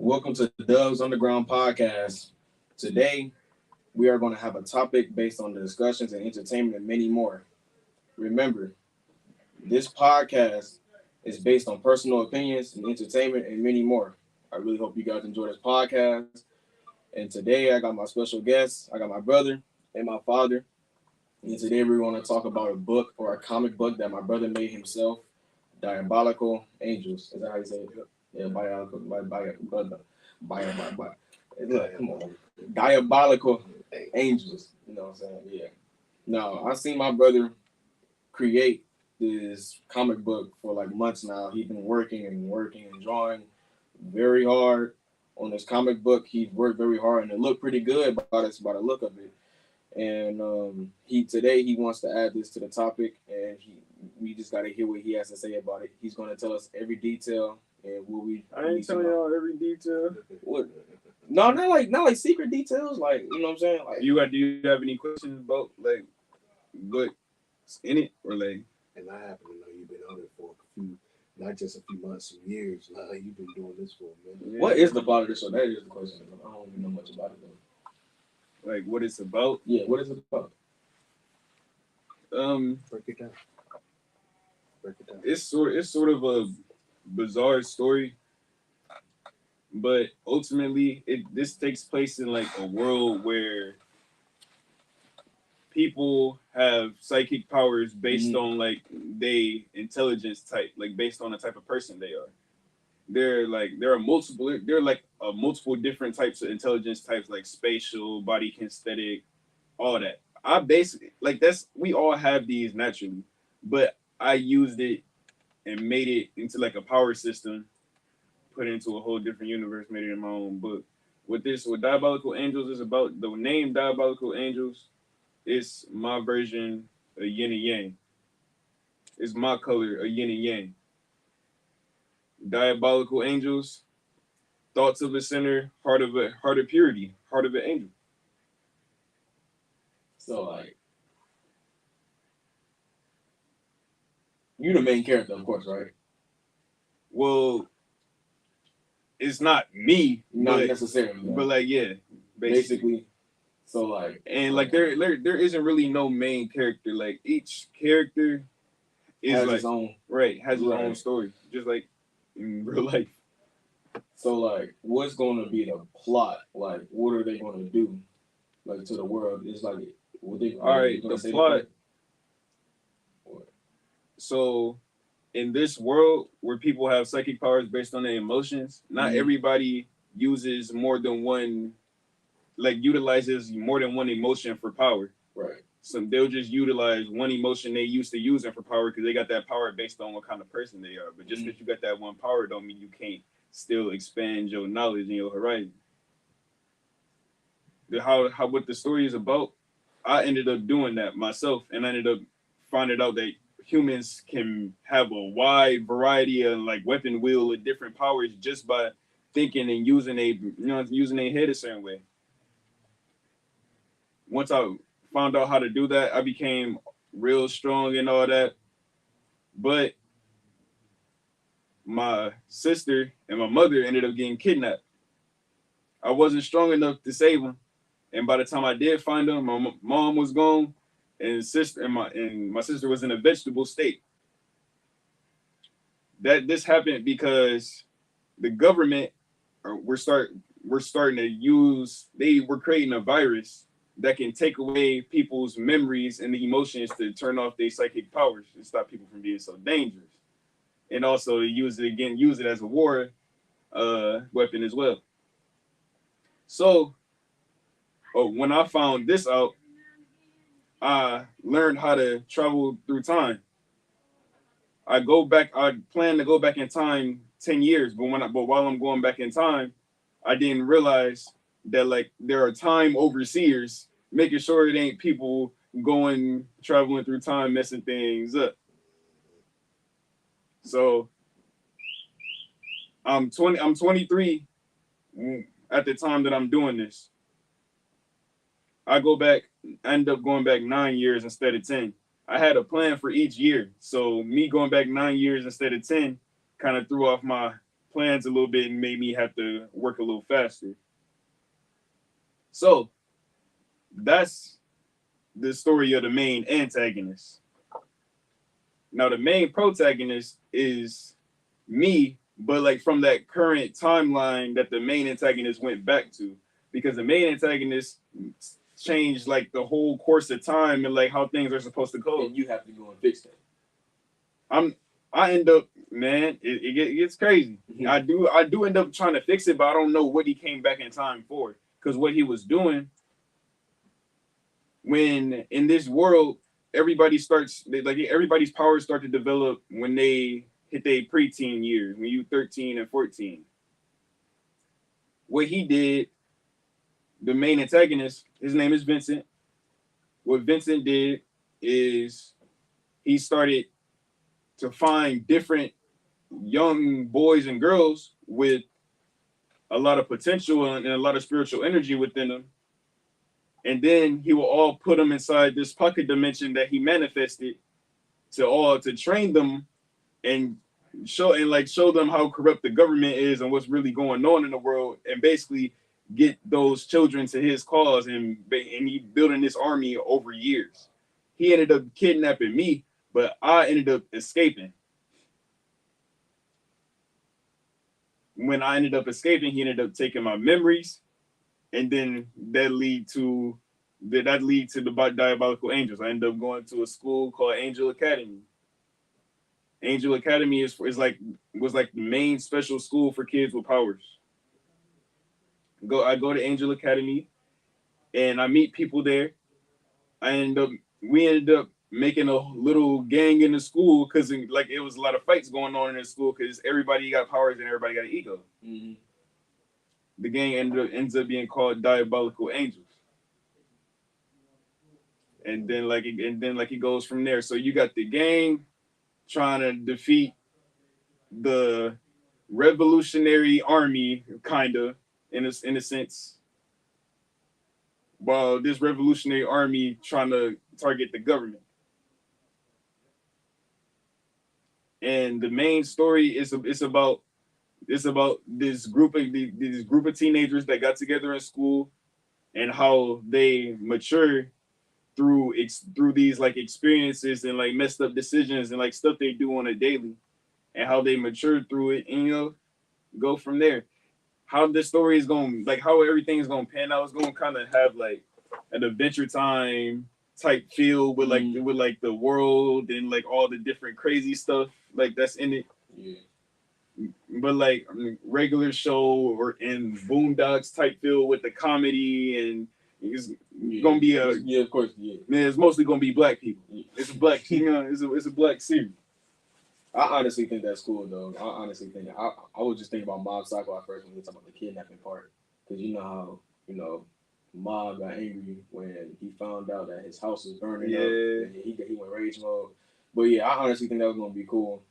Welcome to the Doves Underground podcast. Today, we are going to have a topic based on the discussions and entertainment and many more. Remember, this podcast is based on personal opinions and entertainment and many more. I really hope you guys enjoy this podcast. And today, I got my special guests. I got my brother and my father. And today, we're going to talk about a book or a comic book that my brother made himself, Diabolical Angels. Is that how you say it? Yeah, look, come on. Diabolical Angels. You know what I'm saying? Yeah. Now, I seen my brother create this comic book for like months now. He's been working and drawing very hard on this comic book. He worked very hard and it looked pretty good by the look of it. And he wants to add this to the topic, and we just got to hear what he has to say about it. He's going to tell us every detail and what we. I ain't telling y'all every detail. What? No, not like secret details. Like, you know what I'm saying? Like, Do you have any questions about like what's in it or like? And I happen to know you've been on it for a few, not just a few months, some years. Like you've been doing this for a minute. Yeah. What is the plot of this show? That is the question. I don't even know much about it though. Like what it's about? Yeah, what is it about? Break it down. It's sort of a bizarre story, but ultimately this takes place in like a world where people have psychic powers based on like they intelligence type, like based on the type of person they are. There are multiple different types of intelligence types, like spatial, body kinesthetic, all that. I basically we all have these naturally, but I used it and made it into like a power system, put it into a whole different universe, made it in my own book. What Diabolical Angels is about, the name Diabolical Angels, is my version of yin and yang. It's my color of yin and yang. Diabolical angels, thoughts of a sinner, heart of purity, heart of an angel. So like, you the main character, of course, right? Well, it's not me, not necessarily, but like yeah, basically. So like, and like there isn't really no main character. Like each character has like his own has his own story, just like in real life. So like, what's going to be the plot? Like, what are they going to do, like to the world? It's like, all right, the plot. So, in this world where people have psychic powers based on their emotions, not everybody uses more than one, like utilizes more than one emotion for power. Right. So they'll just utilize one emotion they used to using for power because they got that power based on what kind of person they are. But just because you got that one power don't mean you can't still expand your knowledge and your horizon. How what the story is about, I ended up doing that myself, and I ended up finding out that humans can have a wide variety of like weapon wheel of different powers just by thinking and using a head a certain way. Once I found out how to do that, I became real strong and all that. But my sister and my mother ended up getting kidnapped. I wasn't strong enough to save them, and by the time I did find them, my mom was gone, and my sister was in a vegetable state. This happened because the government we're starting to use. They were creating a virus that can take away people's memories and the emotions to turn off their psychic powers and stop people from being so dangerous. And also use it as a war weapon as well. So when I found this out, I learned how to travel through time. I plan to go back in time 10 years, but while I'm going back in time, I didn't realize that like there are time overseers making sure it ain't people traveling through time messing things up. So I'm 23 at the time that I'm doing this. I end up going back 9 years instead of 10. I had a plan for each year. So me going back 9 years instead of 10 kind of threw off my plans a little bit and made me have to work a little faster. So that's the story of the main antagonist. Now the main protagonist is me, but like from that current timeline that the main antagonist went back to, because the main antagonist changed like the whole course of time and like how things are supposed to go. And you have to go and fix that. I end up, man, it gets crazy. Mhm. I do end up trying to fix it, but I don't know what he came back in time for. Because what he was doing when in this world, everybody's powers start to develop when they hit their preteen years, when you 13 and 14. What he did, the main antagonist, his name is Vincent. What Vincent did is he started to find different young boys and girls with a lot of potential and a lot of spiritual energy within them. And then he will all put them inside this pocket dimension that he manifested to train them and show them how corrupt the government is and what's really going on in the world, and basically get those children to his cause, and he building this army over years. He ended up kidnapping me, but I ended up escaping. When I ended up escaping, he ended up taking my memories, and then that lead to the Diabolical Angels. I ended up going to a school called Angel Academy. Angel Academy was like the main special school for kids with powers. I go to Angel Academy, and I meet people there. We ended up making a little gang in the school because like it was a lot of fights going on in the school because everybody got powers and everybody got an ego. Mm-hmm. The gang ends up being called Diabolical Angels. And then it goes from there. So you got the gang trying to defeat the Revolutionary Army, kinda, in a sense. While this Revolutionary Army trying to target the government. And the main story is about this group of teenagers that got together in school and how they mature through these like experiences and like messed up decisions and like stuff they do on a daily, and how they mature through it, and go from there. How the story is going, like how everything is going to pan out, it's going to kind of have like an Adventure Time type feel with like with like the world and like all the different crazy stuff like that's in it. Yeah. But like regular show or in Boondocks type feel with the comedy, and it's gonna be of course, man, it's mostly gonna be black people. Yeah. It's a black, it's a black series. I honestly think that's cool though. I honestly think I was just thinking about Mob Psycho at first when we talk about the kidnapping part, because you know how Mob got angry when he found out that his house was burning up, and he went rage mode. But yeah, I honestly think that was gonna be cool.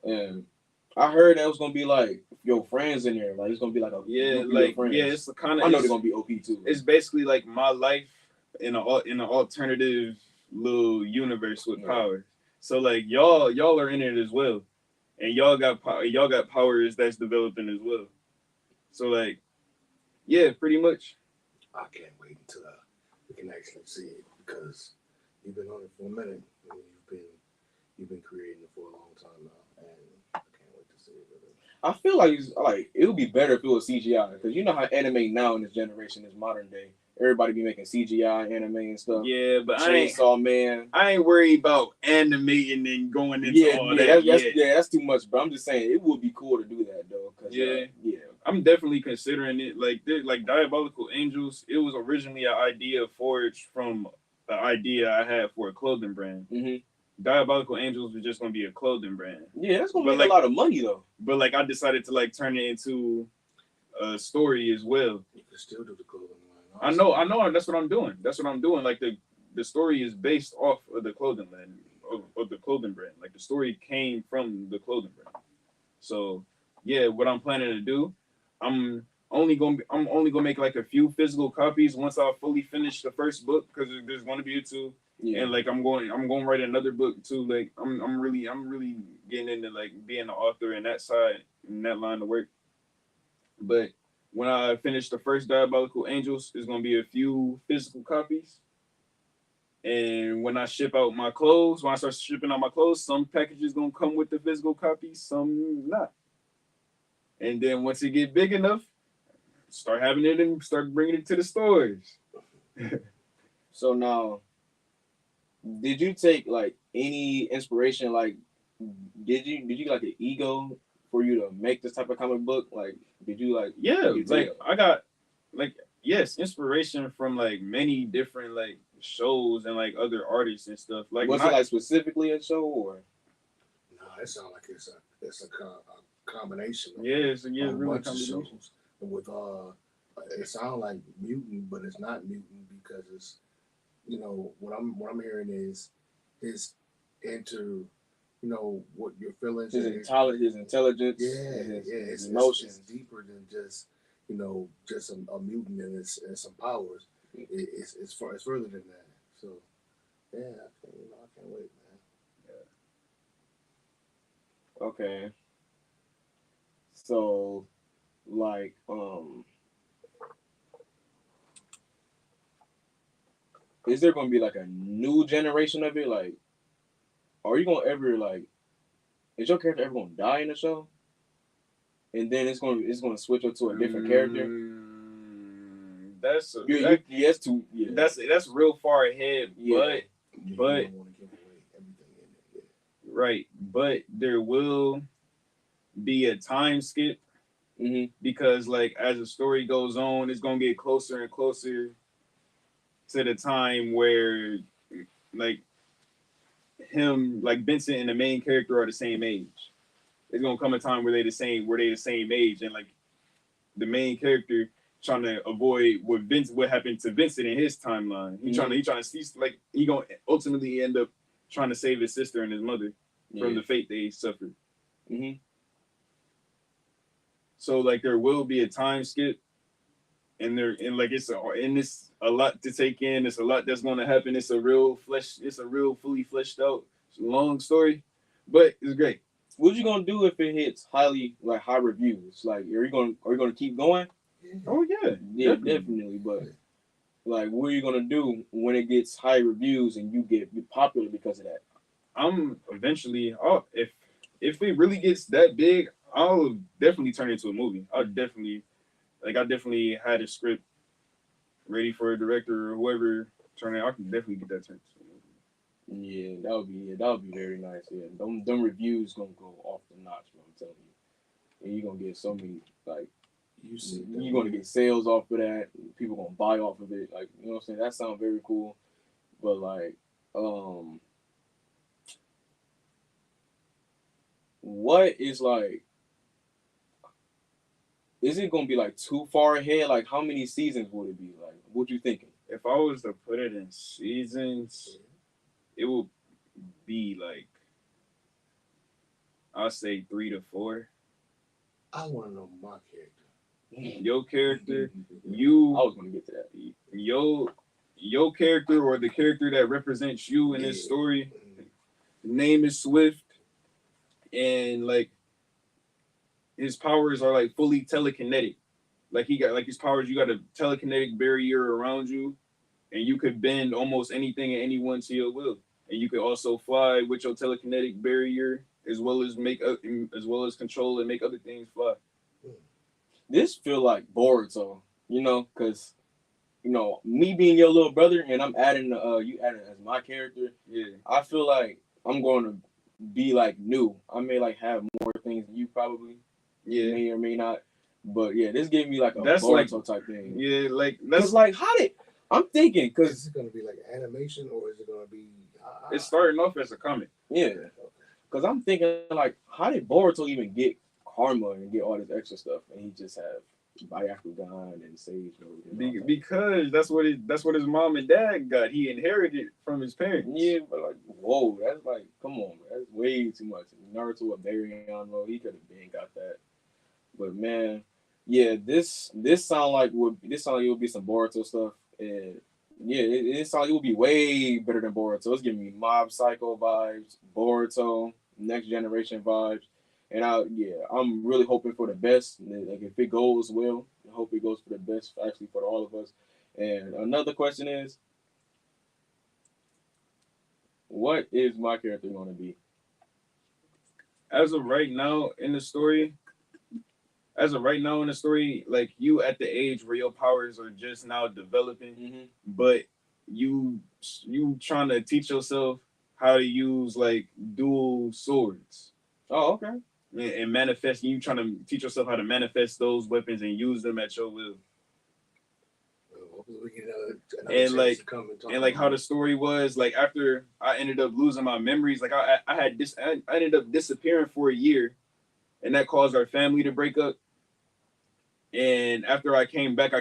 And I heard that was gonna be like your friends in there, like it's gonna be like it's the kind of, I know they're gonna be OP too. It's basically like my life in an alternative little universe with powers. So like y'all are in it as well, and y'all got powers that's developing as well. So like, yeah, pretty much. I can't wait until we can actually see it, because you've been on it for a minute and you've been creating it for a long time now, and I can't wait to see it. Really. I feel like it would be better if it was CGI, because you know how anime now in this generation is modern day. Everybody be making CGI anime and stuff. Yeah, but Chainsaw Man. I ain't worried about animating and going into all that. That's too much. But I'm just saying it would be cool to do that though. I'm definitely considering it. Like Diabolical Angels, it was originally an idea forged from an idea I had for a clothing brand. Mm-hmm. Diabolical Angels was just gonna be a clothing brand. Yeah, that's gonna make a lot of money though. But like I decided to like turn it into a story as well. You can still do the clothing line. I know. That's what I'm doing. Like the story is based off of the clothing line of the clothing brand. Like the story came from the clothing brand. So yeah, what I'm planning to do, I'm only gonna make like a few physical copies once I fully finish the first book, because there's going to be two. Yeah. And like I'm going to write another book too. Like I'm really getting into like being an author and that side, in that line of work. But when I finish the first Diabolical Angels, there's gonna be a few physical copies. And when I ship out my clothes, when I start shipping out my clothes, some packages gonna come with the physical copies, some not. And then once it get big enough, start having it and start bringing it to the stores. So now, did you take like any inspiration? Like, did you like an ego for you to make this type of comic book? Like, did you like? Yeah, you like take- I got like yes, inspiration from like many different like shows and like other artists and stuff. Like was it like specifically a show or? Nah, it sounds like it's a combination. Of yeah, it's a really bunch of combination. shows with it sounds like mutant, but it's not mutant because it's what I'm hearing is his into what your feelings His and intelligence, his emotions. it's deeper than just just a mutant and some powers. It's further than that. So yeah, I can't wait, man. Okay. So, like, is there gonna be like a new generation of it? Like, are you gonna ever like? Is your character ever gonna die in the show? And then it's gonna switch up to a different character. That's Yes, to yeah. That's real far ahead, Yeah. But- you don't want to give away everything in it. right. But there will be a time skip because like as the story goes on, it's gonna get closer and closer to the time where like him, like Vincent and the main character are the same age. It's gonna come a time where they the same age, and like the main character trying to avoid what happened to Vincent in his timeline. He trying to see like he gonna ultimately end up trying to save his sister and his mother from the fate they suffered. So like there will be a time skip, and it's a lot to take in. It's a lot that's gonna happen. It's a real fully fleshed out long story, but it's great. What you gonna do if it hits high reviews? Like, are you gonna keep going? Oh yeah, Yeah, definitely. But like, what are you gonna do when it gets high reviews and you get popular because of that? I'm eventually. If it really gets that big, I'll definitely turn it into a movie. I definitely had a script ready for a director or whoever turn it. I can definitely get that turned into a movie. Yeah, that would be very nice. Yeah, them reviews gonna go off the notch, bro. I'm telling you, and you're gonna get so many like you're gonna get sales off of that. People gonna buy off of it. Like, you know what I'm saying? That sounds very cool. But like, what is like? Is it gonna be like too far ahead? Like, how many seasons would it be? Like, what you thinking? If I was to put it in seasons, it would be like I'll say 3 to 4. I want to know my character. Your character, I was gonna get to that. Your character or the character that represents you in this story. The name is Swift, and like his powers are like fully telekinetic. Like he got like his powers, you got a telekinetic barrier around you, and you could bend almost anything and anyone to your will. And you could also fly with your telekinetic barrier, as well as control and make other things fly. This feel like Boruto, because me being your little brother, and I'm adding you adding as my character. Yeah, I feel like I'm going to be like new. I may like have more things than you probably may or may not. But yeah, this gave me like a Boruto type thing. Yeah, like that's like I'm thinking because is it gonna be like animation or is it gonna be? It's starting off as a comic. Yeah, because I'm thinking like, how did Boruto even get karma and get all this extra stuff, and he just have Byakugan and Sage Mode? Because that's what his mom and dad got. He inherited from his parents. Yeah, but like, whoa, that's like, come on, man, that's way too much. Naruto with Baryon mode, he could have been got that. But man, yeah, this sound like it would be some Boruto stuff, and yeah, it sound like it would be way better than Boruto. It's giving me Mob Psycho vibes, Boruto, Next Generation vibes, And I'm really hoping for the best. Like if it goes well, I hope it goes for the best actually for all of us. And another question is, what is my character going to be? As of right now in the story, like you at the age where your powers are just now developing, but you trying to teach yourself how to use like dual swords. Oh, okay. And manifest. You trying to teach yourself how to manifest those weapons and use them at your will. And like how the story was, like after I ended up losing my memories, like I ended up disappearing for a year, and that caused our family to break up. And after I came back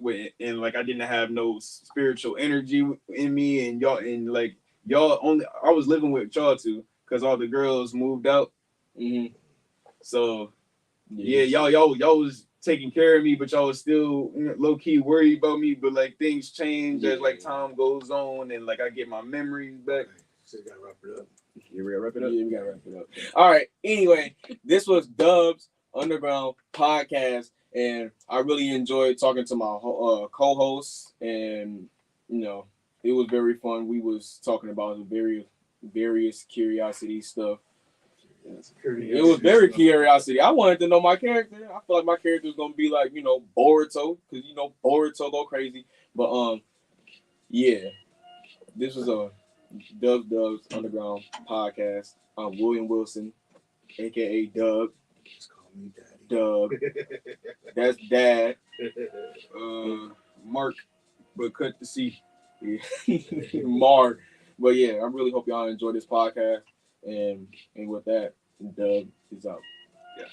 with, and like I didn't have no spiritual energy in me, and y'all only, I was living with y'all two because all the girls moved out. So y'all was taking care of me, but y'all was still low key worried about me. But like things change as like time goes on, and like I get my memories back. So you gotta wrap it up. Yeah, we gotta wrap it up. Yeah, we gotta wrap it up. All right. Anyway, this was Dub's Underground Podcast, and I really enjoyed talking to my co-hosts, and it was very fun. We was talking about various curiosity stuff. It was very curiosity. I wanted to know my character. I feel like my character was gonna be like Boruto, because Boruto go crazy. But this was a Dub's Underground Podcast. I'm William Wilson, aka Dub. Just call me Daddy. Dub. That's Dad. Mark, but cut the C. Mark. But yeah, I really hope y'all enjoy this podcast. And with that, Dub is out. Yeah.